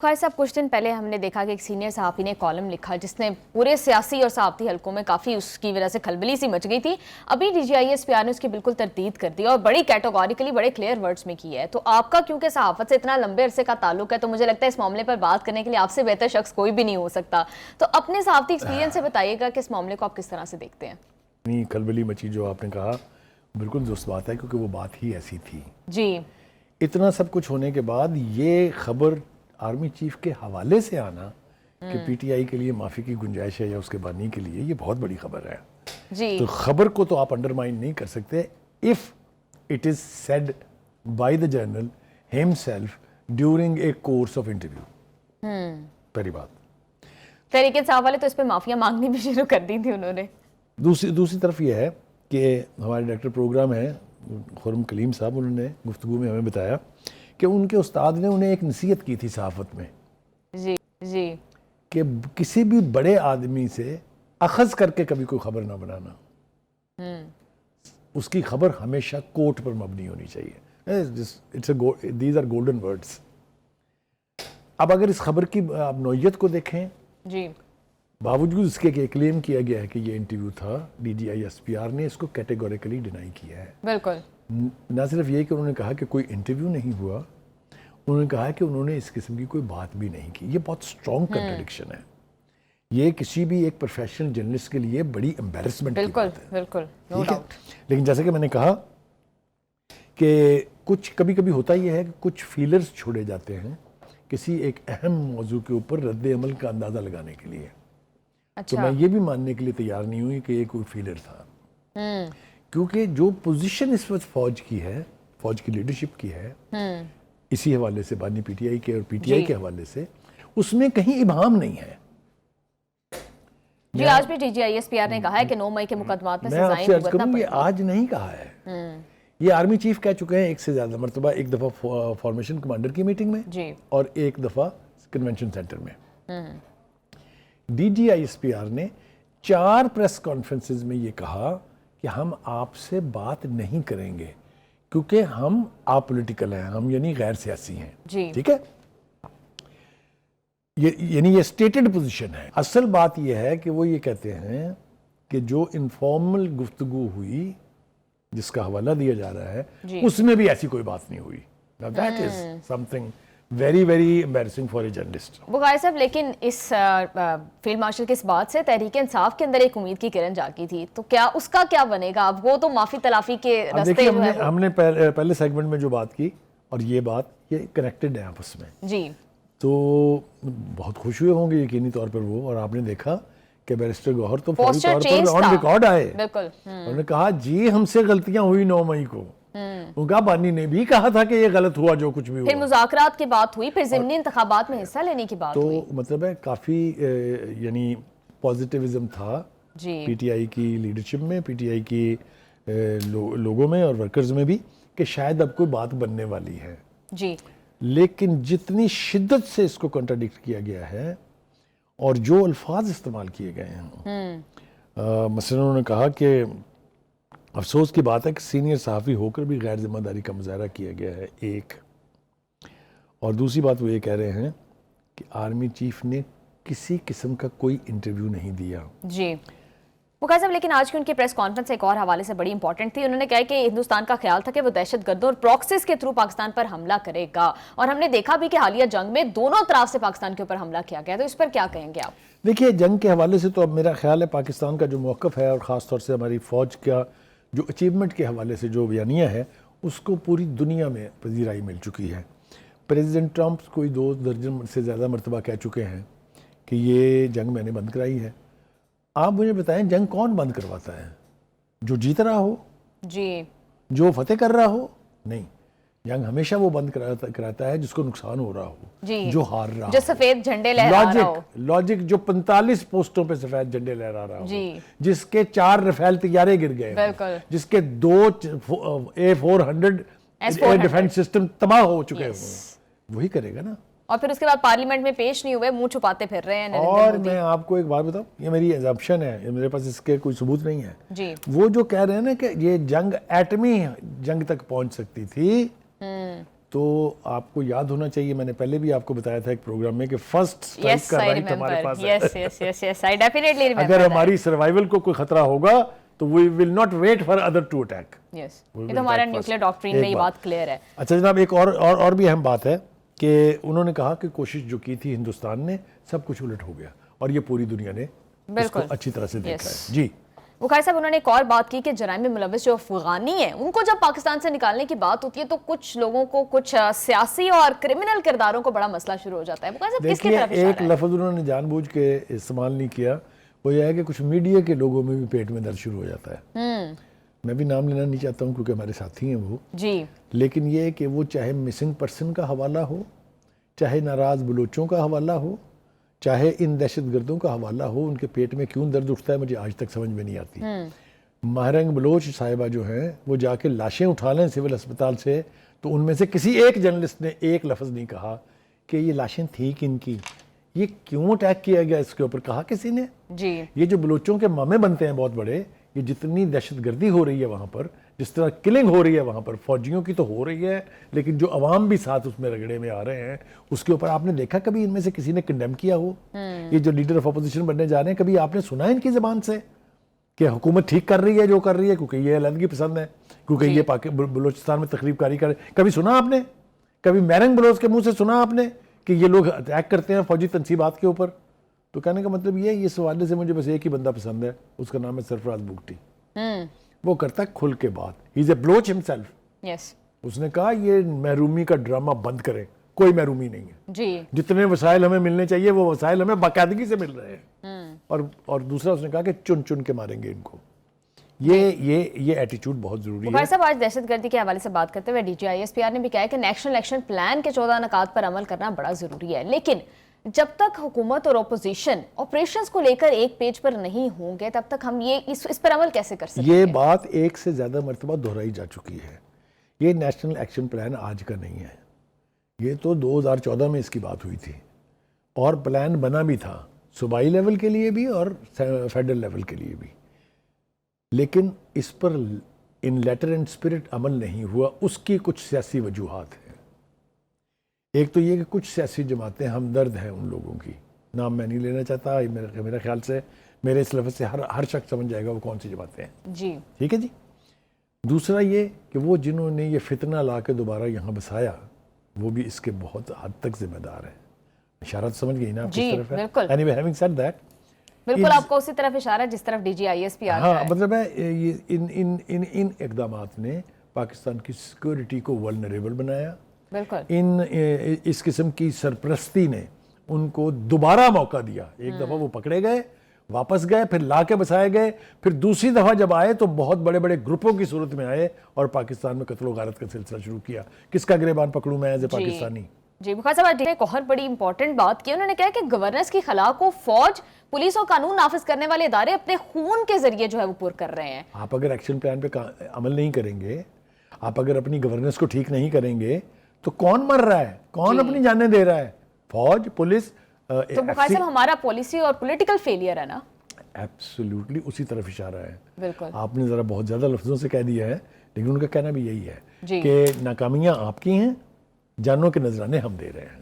خیر صاحب، کچھ دن پہلے ہم نے دیکھا کہ ایک سینئر صحافی نے کالم لکھا جس نے پورے سیاسی اور صحافتی حلقوں میں کافی اس کی وجہ سے کھلبلی سی مچ گئی تھی. ابھی D G I S P R نے اس کی بالکل تردید کر دی اور بڑی کیٹیگوریکلی بڑے کلیئر ورڈز میں کی ہے. تو آپ کا کیونکہ صحافت سے اتنا لمبے عرصے کا تعلق ہے تو مجھے لگتا ہے اس معاملے پر بات کرنے کے لیے آپ سے بہتر شخص کوئی بھی نہیں ہو سکتا. تو اپنے صحافتی ایکسپیرینس سے بتائیے گا کہ اس معاملے کو آپ کس طرح سے دیکھتے ہیں؟ کھلبلی مچی جو آپ نے کہا بالکل درست بات ہے، کیونکہ وہ بات ہی ایسی تھی. جی، اتنا سب کچھ ہونے کے بعد یہ خبر آرمی چیف کے حوالے سے آنا کہ پی ٹی آئی کے لیے معافی کی گنجائش ہے یا اس کے بانی کے لیے، یہ بہت بڑی خبر ہے. جی، تو خبر کو تو آپ انڈرمائن نہیں کر سکتے if it is said by the journal himself during a course of interview. پہلی بات. تحریک انصاف والے تو اس پہ معافیاں مانگنی بھی شروع کر دی تھی انہوں نے. دوسری طرف یہ ہے کہ ہمارے ڈائریکٹر پروگرام ہیں خرم کلیم صاحب، انہوں نے گفتگو میں ہمیں بتایا کہ ان کے استاد نے انہیں ایک نصیحت کی تھی صحافت میں. جی کہ کسی بھی بڑے آدمی سے اخذ کر کے کبھی کوئی خبر نہ بنانا. اس کی خبر ہمیشہ کوٹ پر مبنی ہونی چاہیے. These are golden words. اب اگر اس خبر کی آپ نوعیت کو دیکھیں، جی، باوجود اس کے کہ کلیم کیا گیا ہے کہ یہ انٹرویو تھا، D G I S P R نے اس کو کیٹیگوریکلی ڈینائی کیا ہے. بالکل. نہ صرف یہ کہ انہوں نے کہا کہ کوئی انٹرویو نہیں ہوا، انہوں نے کہا کہ انہوں نے اس قسم کی کوئی بات بھی نہیں کی. یہ بہت سٹرونگ کنٹرڈکشن ہے. یہ کسی بھی ایک پروفیشنل جرنلسٹ کے لیے بڑی امبیرسمنٹ کی بات ہے. بالکل نو ڈاؤٹ. لیکن جیسے کہ میں نے کہا کہ کچھ کبھی کبھی ہوتا یہ ہے کہ کچھ فیلرز چھوڑے جاتے ہیں کسی ایک اہم موضوع کے اوپر رد عمل کا اندازہ لگانے کے لیے. تو میں یہ بھی ماننے کے لیے تیار نہیں ہوئی کہ یہ کوئی فیلر تھا، کیونکہ جو پوزیشن اس وقت فوج کی ہے، فوج کی لیڈرشپ کی ہے، اسی حوالے سے بانی پی ٹی آئی کے اور پی ٹی آئی کے حوالے سے، اس میں کہیں ابہام نہیں ہے. جی، آج بھی D G I S P R نے کہا ہے کہ 9 مئی کے مقدمات میں میں آپ سزائیں سے عرض بھگتنا کروں پڑیں یہ گی. آج نہیں کہا ہے، یہ آرمی چیف کہہ چکے ہیں ایک سے زیادہ مرتبہ، ایک دفعہ فارمیشن کمانڈر کی میٹنگ میں جی، اور ایک دفعہ کنونشن سینٹر میں. D G I S P R نے 4 پریس کانفرنسز میں یہ کہا کہ ہم آپ سے بات نہیں کریں گے کیونکہ ہم اپولیٹیکل ہیں، ہم یعنی غیر سیاسی ہیں. جی، ٹھیک ہے، یعنی یہ اسٹیٹڈ پوزیشن ہے. اصل بات یہ ہے کہ وہ یہ کہتے ہیں کہ جو انفارمل گفتگو ہوئی جس کا حوالہ دیا جا رہا ہے اس میں بھی ایسی کوئی بات نہیں ہوئی. Now that is something very very embarrassing for a journalist. بغیر صاحب، لیکن اس فیلڈ مارشل کے اس بات سے تحریک انصاف کے اندر ایک امید کی کرن جاگی تھی، تو کیا اس کا کیا بنے گا؟ اب وہ تو معافی تلافی کے راستے جو ہے ہم نے پہلے سیگمنٹ میں جو بات کی اور یہ بات یہ کنیکٹڈ ہے آپس میں. جی، تو بہت خوش ہوئے ہوں گے یقینی طور پر وہ، اور آپ نے دیکھا کہ بیرسٹر گوہر تو فوری طور پر آن ریکارڈ آئے. بالکل. انہوں نے کہا جی ہم سے غلطیاں ہوئی 9 مئی کو. ان کا بانی نے بھی کہا تھا کہ یہ غلط ہوا جو کچھ بھی ہوا. پھر مذاکرات کی بات ہوئی، پھر ضمنی انتخابات میں حصہ لینے کی بات ہوئی. تو مطلب ہے کافی یعنی پازیٹیوزم تھا پی ٹی آئی کی لیڈرشپ میں، پی ٹی آئی کی لوگوں میں اور ورکرز میں بھی، کہ شاید اب کوئی بات بننے والی ہے. جی، لیکن جتنی شدت سے اس کو کنٹراڈکٹ کیا گیا ہے اور جو الفاظ استعمال کیے گئے ہیں، مثلا انہوں نے کہا کہ افسوس کی بات ہے کہ سینئر صحافی ہو کر بھی غیر ذمہ داری کا مظاہرہ کیا گیا ہے، ایک. اور دوسری بات وہ یہ کہہ رہے ہیں کہ آرمی چیف نے کسی قسم کا کوئی انٹرویو نہیں دیا. جی مقاصد صاحب، لیکن آج کی ان کی پریس کانفرنس ایک اور حوالے سے بڑی امپورٹنٹ تھی. انہوں نے کہا کہ ہندوستان کا خیال تھا کہ وہ دہشت گردوں اور پراکسیز کے تھرو پاکستان پر حملہ کرے گا، اور ہم نے دیکھا بھی کہ حالیہ جنگ میں دونوں طرف سے پاکستان کے اوپر حملہ کیا گیا. تو اس پر کیا کہیں گے آپ؟ دیکھیے، جنگ کے حوالے سے تو اب میرا خیال ہے پاکستان کا جو موقف ہے اور خاص طور سے ہماری فوج کا جو اچیومنٹ کے حوالے سے جو بیانیہ ہے اس کو پوری دنیا میں پذیرائی مل چکی ہے. پریزیڈنٹ ٹرمپ کوئی 2 درجن سے زیادہ مرتبہ کہہ چکے ہیں کہ یہ جنگ میں نے بند کرائی ہے. آپ مجھے بتائیں جنگ کون بند کرواتا ہے؟ جو جیت رہا ہو؟ جی، جو فتح کر رہا ہو؟ نہیں، جنگ ہمیشہ وہ بند کراتا ہے جس کو نقصان ہو رہا ہو، جی، جو ہار رہا ہو، جو سفید جھنڈے لہرا رہا ہو. لاجک جو 45 پوسٹوں پہ سفید جھنڈے لہرا رہا ہو، جی، جس کے 4 رفیل طیارے گر گئے، بالکل، جس کے 2 A400 ایئر ڈیفنس سسٹم تباہ ہو چکے ہوں، وہی کرے گا نا. اور پھر اس کے بعد پارلیمنٹ میں پیش نہیں ہوئے، منہ چھپاتے پھر رہے ہیں. اور میں آپ کو ایک بات بتاؤں، یہ میری ایزمپشن ہے، میرے پاس اس کے کوئی ثبوت نہیں ہے. جی، وہ جو کہہ رہے ہیں نا کہ یہ جنگ ایٹمی جنگ تک پہنچ سکتی تھی، تو آپ کو یاد ہونا چاہیے، میں نے پہلے بھی آپ کو بتایا تھا ایک پروگرام میں کہ فرسٹ Yes, اسٹرائک کا I رائٹ ہمارے remember. پاس ہے. Yes, I definitely remember اگر that. ہماری سروائیول کو کوئی خطرہ ہوگا تو we will not wait for other to attack. Yes. یہ تو ہمارا نیوکلیئر ڈاکٹرین میں یہ بات کلیئر ہے. اچھا جناب، ایک اور بھی اہم بات ہے کہ انہوں نے کہا کہ کوشش جو کی تھی ہندوستان نے، سب کچھ الٹ ہو گیا اور یہ پوری دنیا نے اس کو اچھی طرح سے دیکھا ہے. جی بخاری صاحب، انہوں نے ایک اور بات کی کہ جرائم میں ملوث جو افغانی ہیں ان کو جب پاکستان سے نکالنے کی بات ہوتی ہے تو کچھ لوگوں کو، کچھ سیاسی اور کرمنل کرداروں کو بڑا مسئلہ شروع ہو جاتا ہے. بخاری صاحب کس کی طرف اشارہ ہے؟ ایک لفظ انہوں نے جان بوجھ کے استعمال نہیں کیا، وہ یہ ہے کہ کچھ میڈیا کے لوگوں میں بھی پیٹ میں درد شروع ہو جاتا ہے. میں بھی نام لینا نہیں چاہتا ہوں کیونکہ ہمارے ساتھی ہیں وہ جی، لیکن یہ کہ وہ چاہے مسنگ پرسن کا حوالہ ہو، چاہے ناراض بلوچوں کا حوالہ ہو، چاہے ان دہشت گردوں کا حوالہ ہو، ان کے پیٹ میں کیوں درد اٹھتا ہے مجھے آج تک سمجھ میں نہیں آتی. مہرنگ بلوچ صاحبہ جو ہیں وہ جا کے لاشیں اٹھا لیں سول اسپتال سے تو ان میں سے کسی ایک جرنلسٹ نے ایک لفظ نہیں کہا کہ یہ لاشیں تھیں کن کی، یہ کیوں اٹیک کیا گیا، اس کے اوپر کہا کسی نے؟ جی، یہ جو بلوچوں کے مامے بنتے ہیں بہت بڑے، یہ جتنی دہشت گردی ہو رہی ہے وہاں پر، جس طرح کلنگ ہو رہی ہے وہاں پر، فوجیوں کی تو ہو رہی ہے لیکن جو عوام بھی ساتھ اس میں رگڑے میں آ رہے ہیں، اس کے اوپر آپ نے دیکھا کبھی ان میں سے کسی نے کنڈیم کیا ہو؟ یہ جو لیڈر آف اپوزیشن بننے جا رہے ہیں، کبھی آپ نے سنا ان کی زبان سے کہ حکومت ٹھیک کر رہی ہے جو کر رہی ہے کیونکہ یہ علیحدگی پسند ہے، کیونکہ یہ بلوچستان میں تخریب کاری کر رہے ہیں؟ کبھی سنا آپ نے؟ کبھی مہرنگ بلوچ کے منہ سے سنا آپ نے کہ یہ لوگ اٹیک کرتے ہیں فوجی تنصیبات کے اوپر؟ تو کہنے کا مطلب یہ ہے، اس حوالے سے مجھے بس ایک ہی بندہ پسند ہے، اس کا نام ہے سرفراز بگٹی. وہ کرتا ہے کھل کے بات. ہی از اے بلوچ ہمسیلف. یس، اس نے کہا یہ محرومی کا ڈرامہ بند کریں، کوئی محرومی نہیں ہے. جی، جتنے وسائل ہمیں ملنے چاہیے وہ وسائل ہمیں باقاعدگی سے مل رہے ہیں. اور دوسرا اس نے کہا کہ چن چن کے ماریں گے ان کو. یہ ایٹیچیوڈ بہت ضروری ہے. بخاری صاحب، آج دہشت گردی کے حوالے سے بات کرتے ہوئے D G I S P R نے بھی کہا ہے کہ نیشنل ایکشن پلان کے 14 نکات پر عمل کرنا بڑا ضروری ہے، لیکن جب تک حکومت اور اپوزیشن آپریشنز کو لے کر ایک پیج پر نہیں ہوں گے تب تک ہم اس پر عمل کیسے کر سکتے ہیں؟ یہ بات ایک سے زیادہ مرتبہ دہرائی جا چکی ہے. یہ نیشنل ایکشن پلان آج کا نہیں ہے، یہ تو 2014 میں اس کی بات ہوئی تھی اور پلان بنا بھی تھا صوبائی لیول کے لیے بھی اور فیڈرل لیول کے لیے بھی، لیکن اس پر ان لیٹر اینڈ اسپرٹ عمل نہیں ہوا. اس کی کچھ سیاسی وجوہات ہیں. ایک تو یہ کہ کچھ سیاسی جماعتیں ہمدرد ہیں ان لوگوں کی، نام میں نہیں لینا چاہتا، میرے خیال سے میرے اس لفظ سے ہر شخص سمجھ جائے گا وہ کون سی جماعتیں ہیں. جی، ٹھیک ہے جی. دوسرا یہ کہ وہ جنہوں نے یہ فتنہ لا کے دوبارہ یہاں بسایا وہ بھی اس کے بہت حد تک ذمہ دار ہیں. اشارہ تو سمجھ گئی نا آپ جی، کس طرف ہے؟ بالکل. Anyway, having said that, بالکل آپ کو اسی طرف اشارہ جس طرف D G I S P R ہاں مطلب ہے ان اقدامات نے پاکستان کی سیکورٹی کو ولنریبل بنایا. بالکل، اس قسم کی سرپرستی نے ان کو دوبارہ موقع دیا. ایک دفعہ وہ پکڑے گئے، واپس گئے، پھر لا کے بسائے گئے، پھر دوسری دفعہ جب آئے تو بہت بڑے بڑے گروپوں کی صورت میں آئے اور پاکستان میں قتل و غارت کا سلسلہ شروع کیا. کس کا گریبان پکڑوں میں ایز اے پاکستانی؟ جی، بخاری صاحب ایک اور بڑی امپورٹنٹ بات کی، انہوں نے کہا کہ گورننس کی خلا کو فوج، پولیس اور قانون نافذ کرنے والے ادارے اپنے خون کے ذریعے جو ہے وہ پور کر رہے ہیں. آپ اگر ایکشن پلان پہ عمل نہیں کریں گے، آپ اگر اپنی گورننس کو ٹھیک نہیں کریں گے تو کون مر رہا ہے، کون اپنی جانیں دے رہا ہے؟ فوج، پولیس. تو بخاری صاحب ہمارا پالیسی اور پولیٹیکل فیلئر ہے نا؟ ایبسلیوٹلی اسی طرف اشارہ ہے. بالکل، آپ نے ذرا بہت زیادہ لفظوں سے کہہ دیا ہے لیکن ان کا کہنا بھی یہی ہے جی، کہ ناکامیاں آپ کی ہیں، جانوں کے نذرانے ہم دے رہے ہیں.